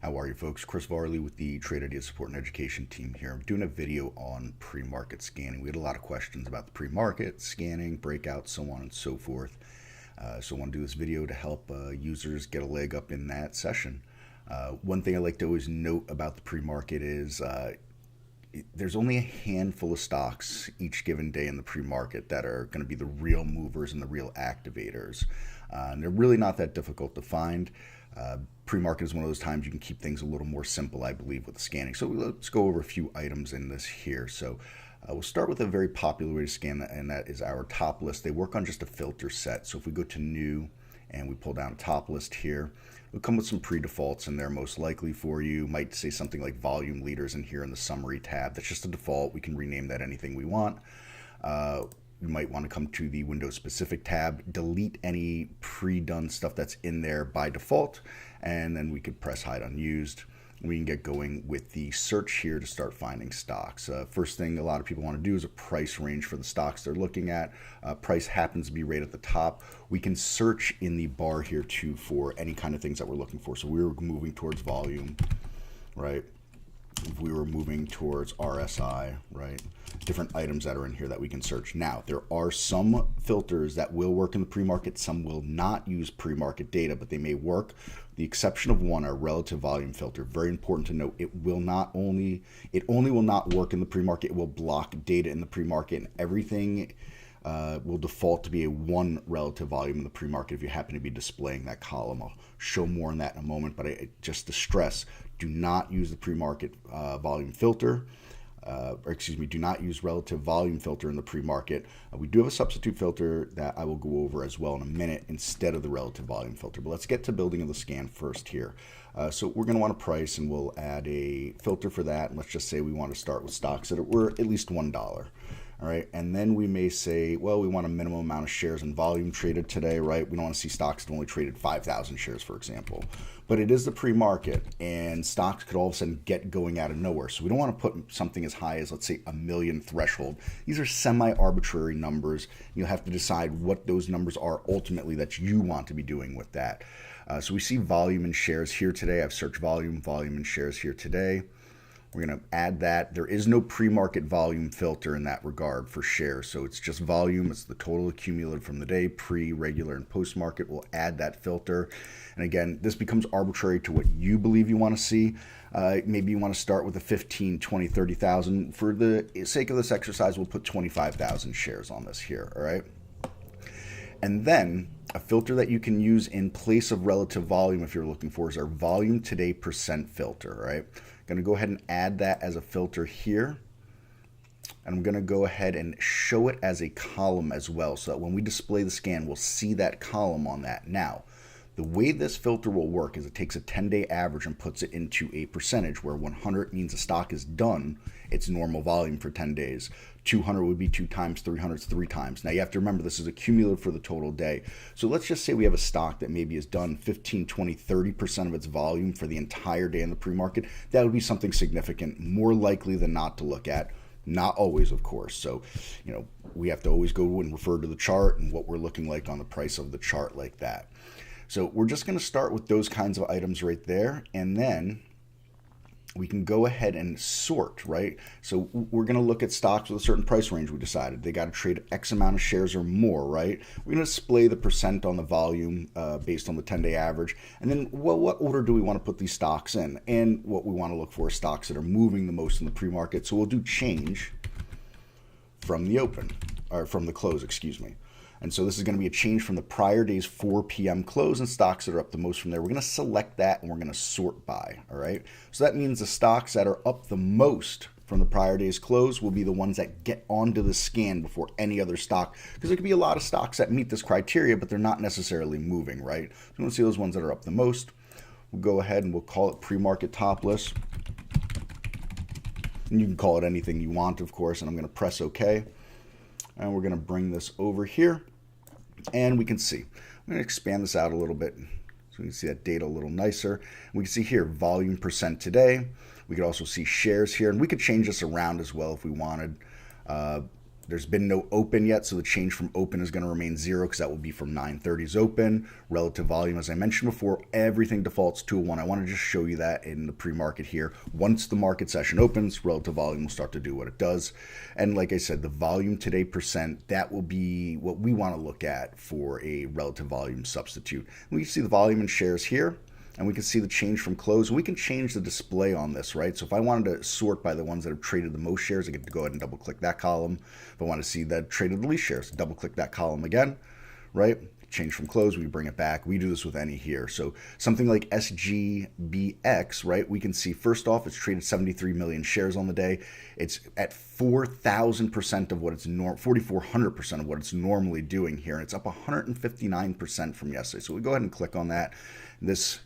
How are you folks? Chris Varley with the Trade Idea Support and Education team here. I'm doing a video on pre-market scanning. We had a lot of questions about the pre-market, scanning, breakouts, so on and so forth. So I want to do this video to help users get a leg up in that session. One thing I like to always note about the pre-market is there's only a handful of stocks each given day in the pre-market that are going to be the real movers and the real activators. And they're really not that difficult to find. Pre-market is one of those times you can keep things a little more simple, I believe, with scanning. So let's go over a few items in this here. So we'll start with a very popular way to scan, and that is our top list. They work on just a filter set. So if we go to new and we pull down top list here, it'll come with some pre-defaults in there most likely for you. Might say something like volume leaders in here in the summary tab. That's just a default. We can rename that anything we want. You might want to come to the Windows specific tab, delete any pre-done stuff that's in there by default, and then we could press hide unused. We can get going with the search here to start finding stocks. First thing a lot of people want to do is a price range for the stocks they're looking at. Price happens to be right at the top. We can search in the bar here too for any kind of things that we're looking for. So we were moving towards volume, right? If we were moving towards RSI, right? Different items that are in here that we can search. Now, there are some filters that will work in the pre-market. Some will not use pre-market data, but they may work. The exception of one, our relative volume filter. Very important to note. It only will not work in the pre-market. It will block data in the pre-market, and everything will default to be a 1 relative volume in the pre-market if you happen to be displaying that column. I'll show more on that in a moment, but just to stress, do not use the pre-market volume filter. Do not use relative volume filter in the pre-market. We do have a substitute filter that I will go over as well in a minute instead of the relative volume filter. But let's get to building of the scan first here. So we're going to want a price, and we'll add a filter for that. And let's just say we want to start with stocks that were at least $1. All right, and then we may say, well, we want a minimum amount of shares and volume traded today, right? We don't want to see stocks that only traded 5,000 shares, for example. But it is the pre-market, and stocks could all of a sudden get going out of nowhere. So we don't want to put something as high as, let's say, 1 million threshold. These are semi-arbitrary numbers. You'll have to decide what those numbers are ultimately that you want to be doing with that. So we see volume and shares here today. I've searched volume and shares here today. We're going to add that. There is no pre-market volume filter in that regard for shares. So it's just volume. It's the total accumulated from the day, pre, regular, and post-market. We'll add that filter. And again, this becomes arbitrary to what you believe you want to see. Maybe you want to start with a 15, 20, 30,000. For the sake of this exercise, we'll put 25,000 shares on this here, all right? And then a filter that you can use in place of relative volume if you're looking for is our volume today percent filter, right? I'm going to go ahead and add that as a filter here. And I'm going to go ahead and show it as a column as well, so that when we display the scan, we'll see that column on that. Now, the way this filter will work is it takes a 10-day average and puts it into a percentage, where 100 means a stock is done its normal volume for 10 days. 200 would be 2 times, 300 is 3 times. Now you have to remember this is accumulative for the total day. So let's just say we have a stock that maybe has done 15, 20, 30% of its volume for the entire day in the pre-market. That would be something significant, more likely than not to look at. Not always, of course. So, we have to always go and refer to the chart and what we're looking like on the price of the chart like that. So we're just going to start with those kinds of items right there, and then we can go ahead and sort, right? So we're going to look at stocks with a certain price range we decided. They got to trade X amount of shares or more, right? We're going to display the percent on the volume based on the 10-day average. And then, well, what order do we want to put these stocks in? And what we want to look for is stocks that are moving the most in the pre-market. So we'll do change from the open, or from the close, excuse me. And so this is going to be a change from the prior day's 4 p.m. close and stocks that are up the most from there. We're going to select that and we're going to sort by, all right? So that means the stocks that are up the most from the prior day's close will be the ones that get onto the scan before any other stock, because there could be a lot of stocks that meet this criteria, but they're not necessarily moving, right? So we want to see those ones that are up the most. We'll go ahead and we'll call it pre-market top list. And you can call it anything you want, of course, and I'm going to press OK. And we're going to bring this over here. And we can see, I'm going to expand this out a little bit so we can see that data a little nicer. We can see here volume percent today. We could also see shares here, and we could change this around as well if we wanted. There's been no open yet, so the change from open is going to remain 0 because that will be from 9:30's open. Relative volume, as I mentioned before, everything defaults to a 1. I want to just show you that in the pre-market here. Once the market session opens, relative volume will start to do what it does. And like I said, the volume today percent, that will be what we want to look at for a relative volume substitute. We can see the volume in shares here, and we can see the change from close. We can change the display on this, right? So if I wanted to sort by the ones that have traded the most shares, I get to go ahead and double click that column. If I want to see that traded the least shares, double click that column again, right? Change from close, we bring it back. We do this with any here. So something like SGBX, right? We can see first off, it's traded 73 million shares on the day. It's at 4,000% of what it's 4,400% of what it's normally doing here. And it's up 159% from yesterday. So we go ahead and click on that. This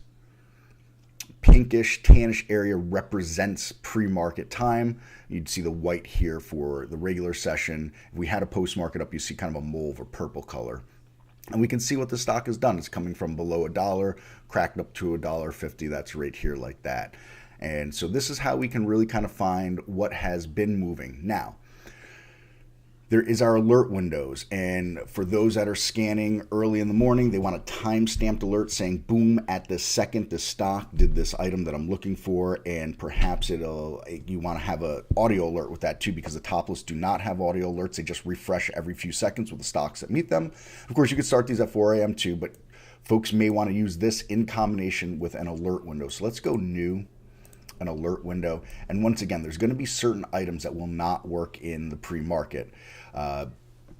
pinkish tannish area represents pre-market time. You'd see the white here for the regular session. If we had a post-market up, you see kind of a mauve or purple color. And we can see what the stock has done. It's coming from below $1, cracked up to $1.50. That's right here like that. And so this is how we can really kind of find what has been moving. Now, there is our alert windows, and for those that are scanning early in the morning, they want a time-stamped alert saying, boom, at this second, the stock did this item that I'm looking for, and perhaps you want to have an audio alert with that too, because the top lists do not have audio alerts. They just refresh every few seconds with the stocks that meet them. Of course, you could start these at 4 a.m. too, but folks may want to use this in combination with an alert window. So let's go new, an alert window. And once again, there's going to be certain items that will not work in the pre-market.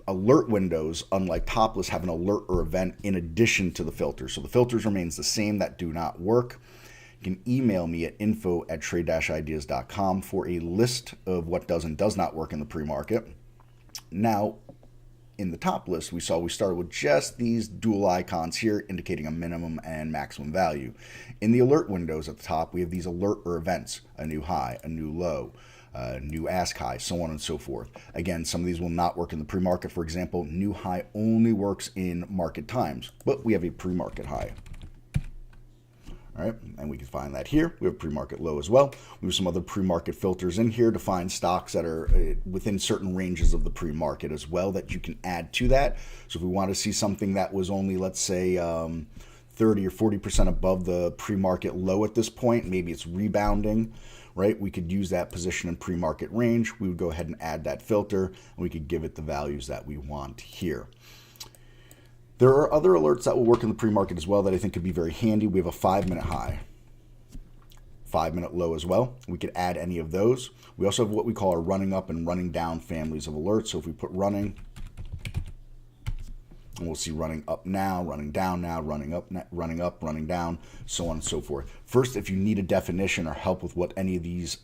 Alert windows, unlike top lists, have an alert or event in addition to the filters. So the filters remains the same that do not work. You can email me at info@trade-ideas.com for a list of what does and does not work in the pre-market. Now, in the top list, we started with just these dual icons here indicating a minimum and maximum value. In the alert windows at the top, we have these alert or events, a new high, a new low, new ask high, so on and so forth. Again, some of these will not work in the pre-market. For example, new high only works in market times, but we have a pre-market high. All right, and we can find that here. We have pre-market low as well. We have some other pre-market filters in here to find stocks that are within certain ranges of the pre-market as well that you can add to that. So if we want to see something that was only, let's say, 30 or 40% above the pre-market low at this point, maybe it's rebounding, right? We could use that position in pre-market range. We would go ahead and add that filter, and we could give it the values that we want here. There are other alerts that will work in the pre-market as well that I think could be very handy. We have a 5-minute high, 5-minute low as well. We could add any of those. We also have what we call our running up and running down families of alerts. So if we put running, and we'll see running up now, running down now, running up, running down, so on and so forth. First, if you need a definition or help with what any of these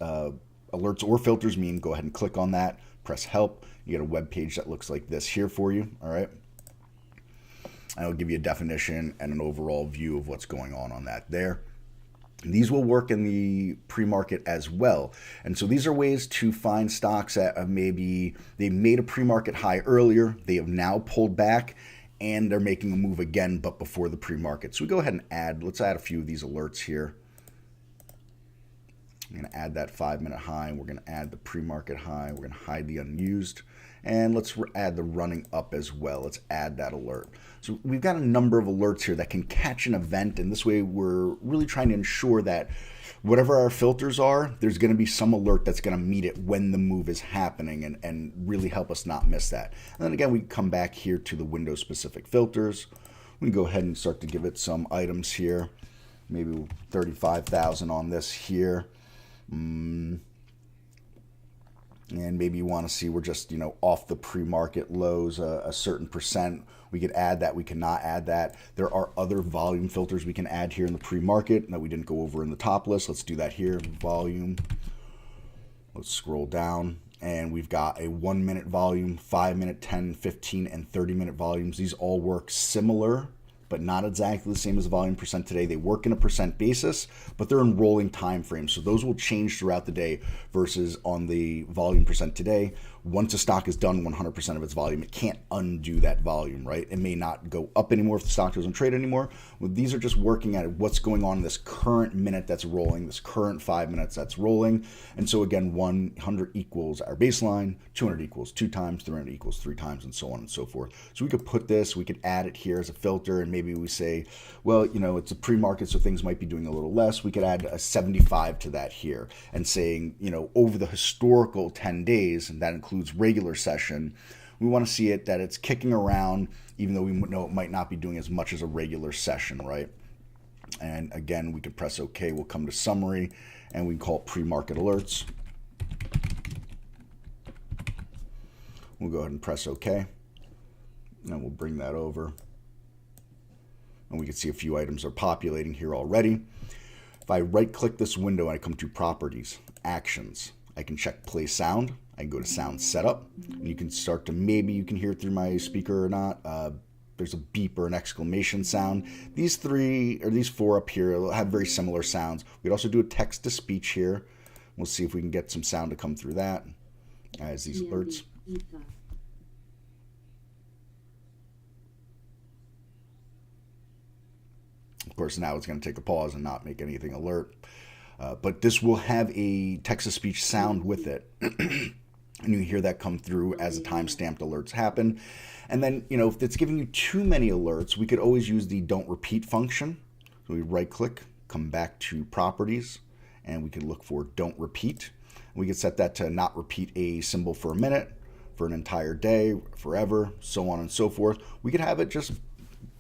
alerts or filters mean, go ahead and click on that, press help. You get a web page that looks like this here for you, all right? And it'll give you a definition and an overall view of what's going on that there. These will work in the pre-market as well. And so these are ways to find stocks that maybe they made a pre-market high earlier, they have now pulled back, and they're making a move again, but before the pre-market. So we go ahead and let's add a few of these alerts here. I'm going to add that 5-minute high. We're going to add the pre-market high. We're going to hide the unused. And let's add the running up as well. Let's add that alert. So we've got a number of alerts here that can catch an event. And this way we're really trying to ensure that whatever our filters are, there's going to be some alert that's going to meet it when the move is happening and really help us not miss that. And then again, we come back here to the window specific filters. We can go ahead and start to give it some items here. Maybe 35,000 on this here. And maybe you want to see we're just, off the pre-market lows a certain percent. We could add that. We cannot add that. There are other volume filters we can add here in the pre-market that we didn't go over in the top list. Let's do that here. Volume. Let's scroll down. And we've got a 1-minute volume, 5-minute, 10, 15, and 30-minute volumes. These all work similar, but not exactly the same as the volume percent today. They work in a percent basis, but they're in rolling time frames. So those will change throughout the day versus on the volume percent today. Once a stock is done 100% of its volume, it can't undo that volume, right? It may not go up anymore if the stock doesn't trade anymore. Well, these are just working at what's going on in this current minute that's rolling, this current 5 minutes that's rolling. And so again, 100 equals our baseline, 200 equals 2 times, 300 equals 3 times, and so on and so forth. So we could put this, we could add it here as a filter, and maybe we say, well, it's a pre-market, so things might be doing a little less. We could add a 75 to that here and saying, over the historical 10 days, and that includes regular session, we want to see it that it's kicking around, even though we know it might not be doing as much as a regular session, right? And again, we could press OK. We'll come to summary, and we can call it pre-market alerts. We'll go ahead and press OK, and we'll bring that over. And we can see a few items are populating here already. If I right-click this window and I come to Properties, Actions, I can check Play Sound. I can go to Sound Setup, and you can start to, maybe you can hear it through my speaker or not. There's a beep or an exclamation sound. These 4 up here have very similar sounds. We could also do a text-to-speech here. We'll see if we can get some sound to come through that as these alerts. Of course, now it's going to take a pause and not make anything alert. But this will have a text-to-speech sound with it. And you hear that come through as the time-stamped alerts happen. And then, if it's giving you too many alerts, we could always use the don't repeat function. So we right-click, come back to Properties, and we can look for don't repeat. We could set that to not repeat a symbol for a minute, for an entire day, forever, so on and so forth. We could have it just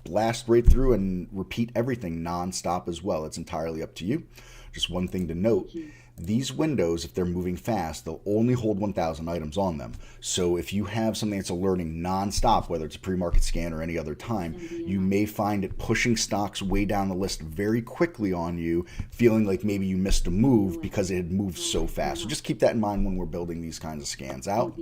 blast right through and repeat everything non-stop as well. It's entirely up to you. Just one thing to note, these windows, if they're moving fast, they'll only hold 1,000 items on them. So if you have something that's alerting non-stop, whether it's a pre-market scan or any other time, you may find it pushing stocks way down the list very quickly on you, feeling like maybe you missed a move because it had moved so fast. So just keep that in mind when we're building these kinds of scans out.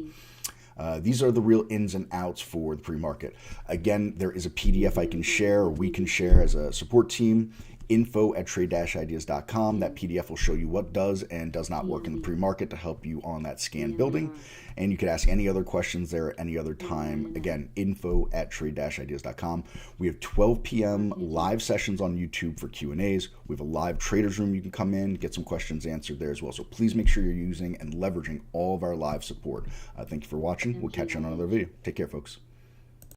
These are the real ins and outs for the pre-market. Again, there is a PDF I can share, or we can share as a support team. info@trade-ideas.com. That PDF will show you what does and does not work in the pre-market to help you on that scan building. And you can ask any other questions there at any other time. Again, info@trade-ideas.com. We have 12 p.m. live sessions on YouTube for Q&As. We have a live traders room you can come in, get some questions answered there as well. So please make sure you're using and leveraging all of our live support. Thank you for watching. We'll catch you on another video. Take care, folks.